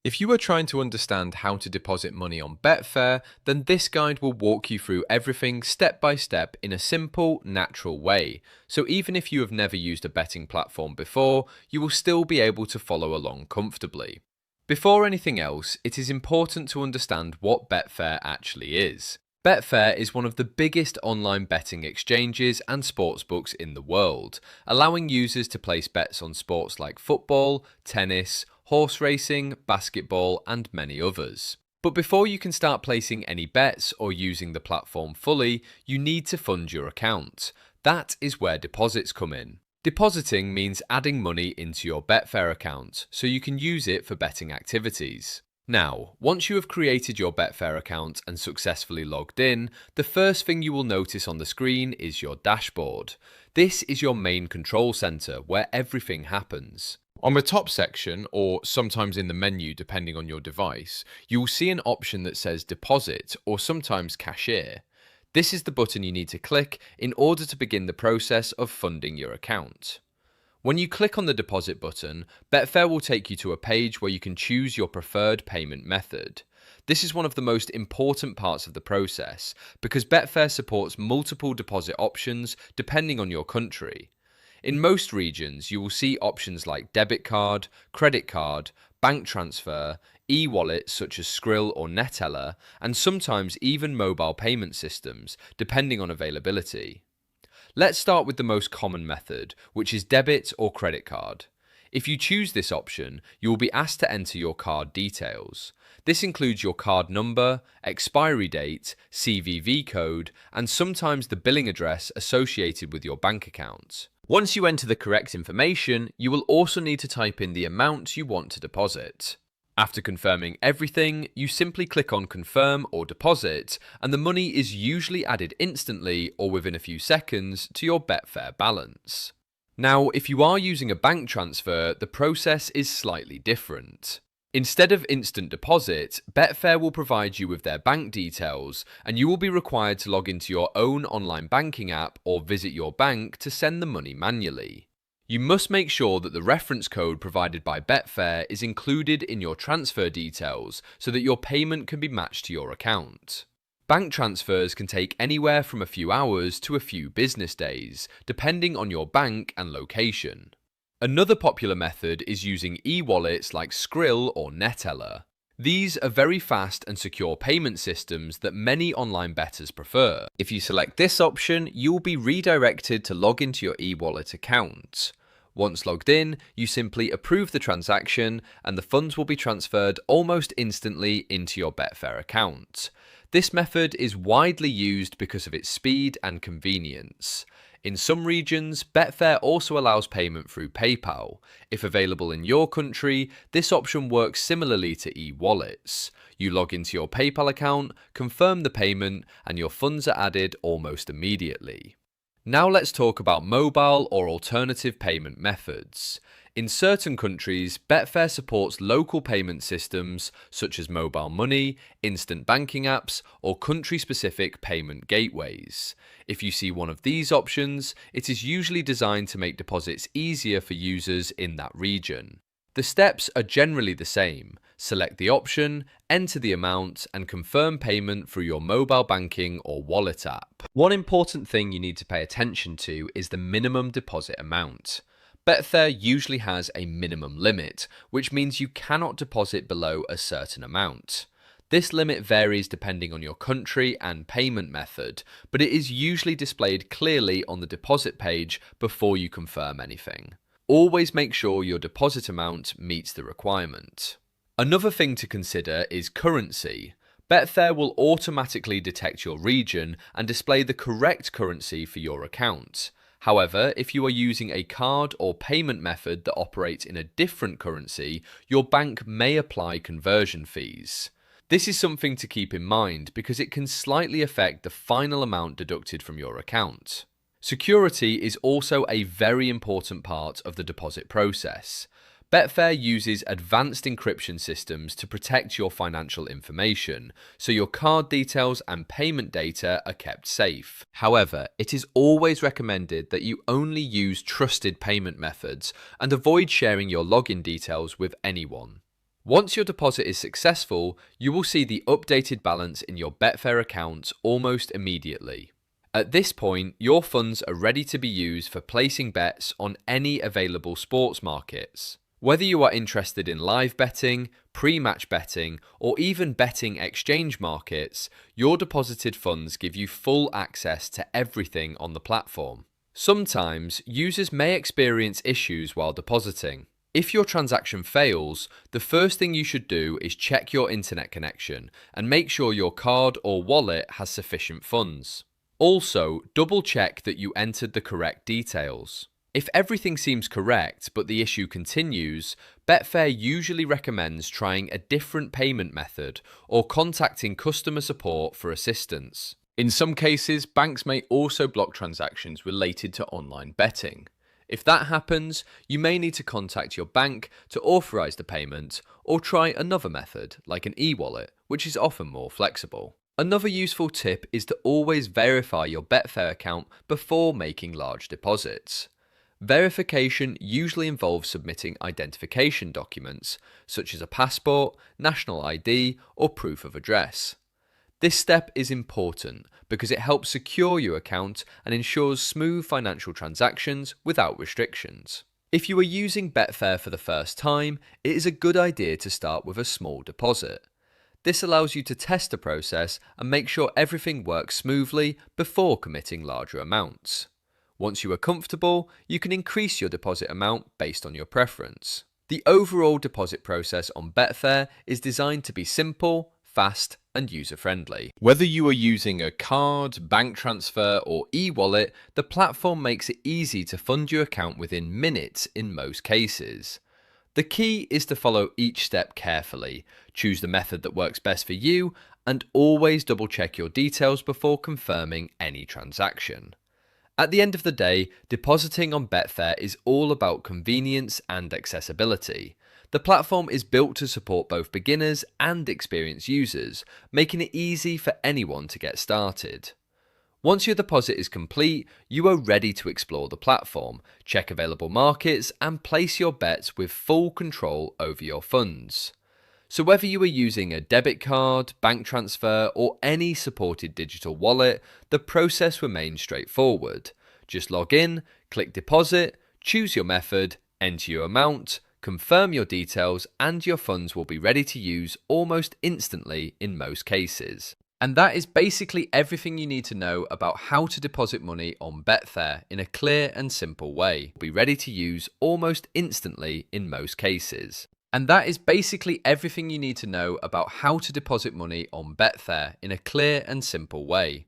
If you are trying to understand how to deposit money on Betfair, then this guide will walk you through everything step by step in a simple, natural way. So even if you have never used a betting platform before, you will still be able to follow along comfortably. Before anything else, it is important to understand what Betfair actually is. Betfair is one of the biggest online betting exchanges and sportsbooks in the world, allowing users to place bets on sports like football, tennis, horse racing, basketball, and many others. But before you can start placing any bets or using the platform fully, you need to fund your account. That is where deposits come in. Depositing means adding money into your Betfair account so you can use it for betting activities. Now, once you have created your Betfair account and successfully logged in, the first thing you will notice on the screen is your dashboard. This is your main control center where everything happens. On the top section, or sometimes in the menu depending on your device, you will see an option that says Deposit or sometimes Cashier. This is the button you need to click in order to begin the process of funding your account. When you click on the deposit button, Betfair will take you to a page where you can choose your preferred payment method. This is one of the most important parts of the process because Betfair supports multiple deposit options depending on your country. In most regions, you will see options like debit card, credit card, bank transfer, e-wallets such as Skrill or Neteller, and sometimes even mobile payment systems, depending on availability. Let's start with the most common method, which is debit or credit card. If you choose this option, you will be asked to enter your card details. This includes your card number, expiry date, CVV code, and sometimes the billing address associated with your bank account. Once you enter the correct information, you will also need to type in the amount you want to deposit. After confirming everything, you simply click on Confirm or Deposit, and the money is usually added instantly or within a few seconds to your Betfair balance. Now, if you are using a bank transfer, the process is slightly different. Instead of instant deposit, Betfair will provide you with their bank details, and you will be required to log into your own online banking app or visit your bank to send the money manually. You must make sure that the reference code provided by Betfair is included in your transfer details so that your payment can be matched to your account. Bank transfers can take anywhere from a few hours to a few business days, depending on your bank and location. Another popular method is using e-wallets like Skrill or Neteller. These are very fast and secure payment systems that many online bettors prefer. If you select this option, you will be redirected to log into your e-wallet account. Once logged in, you simply approve the transaction and the funds will be transferred almost instantly into your Betfair account. This method is widely used because of its speed and convenience. In some regions, Betfair also allows payment through PayPal. If available in your country, this option works similarly to e-wallets. You log into your PayPal account, confirm the payment, and your funds are added almost immediately. Now let's talk about mobile or alternative payment methods. In certain countries, Betfair supports local payment systems such as mobile money, instant banking apps, or country-specific payment gateways. If you see one of these options, it is usually designed to make deposits easier for users in that region. The steps are generally the same. Select the option, enter the amount, and confirm payment through your mobile banking or wallet app. One important thing you need to pay attention to is the minimum deposit amount. Betfair usually has a minimum limit, which means you cannot deposit below a certain amount. This limit varies depending on your country and payment method, but it is usually displayed clearly on the deposit page before you confirm anything. Always make sure your deposit amount meets the requirement. Another thing to consider is currency. Betfair will automatically detect your region and display the correct currency for your account. However, if you are using a card or payment method that operates in a different currency, your bank may apply conversion fees. This is something to keep in mind because it can slightly affect the final amount deducted from your account. Security is also a very important part of the deposit process. Betfair uses advanced encryption systems to protect your financial information, so your card details and payment data are kept safe. However, it is always recommended that you only use trusted payment methods and avoid sharing your login details with anyone. Once your deposit is successful, you will see the updated balance in your Betfair account almost immediately. At this point, your funds are ready to be used for placing bets on any available sports markets. Whether you are interested in live betting, pre-match betting, or even betting exchange markets, your deposited funds give you full access to everything on the platform. Sometimes, users may experience issues while depositing. If your transaction fails, the first thing you should do is check your internet connection and make sure your card or wallet has sufficient funds. Also, double check that you entered the correct details. If everything seems correct but the issue continues, Betfair usually recommends trying a different payment method or contacting customer support for assistance. In some cases, banks may also block transactions related to online betting. If that happens, you may need to contact your bank to authorize the payment or try another method like an e-wallet, which is often more flexible. Another useful tip is to always verify your Betfair account before making large deposits. Verification usually involves submitting identification documents, such as a passport, national ID, or proof of address. This step is important because it helps secure your account and ensures smooth financial transactions without restrictions. If you are using Betfair for the first time, it is a good idea to start with a small deposit. This allows you to test the process and make sure everything works smoothly before committing larger amounts. Once you are comfortable, you can increase your deposit amount based on your preference. The overall deposit process on Betfair is designed to be simple, fast, and user-friendly. Whether you are using a card, bank transfer, or e-wallet, the platform makes it easy to fund your account within minutes in most cases. The key is to follow each step carefully, choose the method that works best for you, and always double-check your details before confirming any transaction. At the end of the day, depositing on Betfair is all about convenience and accessibility. The platform is built to support both beginners and experienced users, making it easy for anyone to get started. Once your deposit is complete, you are ready to explore the platform, check available markets, and place your bets with full control over your funds. So whether you are using a debit card, bank transfer, or any supported digital wallet, the process remains straightforward. Just log in, click deposit, choose your method, enter your amount, confirm your details, and your funds will be ready to use almost instantly in most cases. And that is basically everything you need to know about how to deposit money on Betfair in a clear and simple way. Be ready to use almost instantly in most cases. And that is basically everything you need to know about how to deposit money on Betfair in a clear and simple way.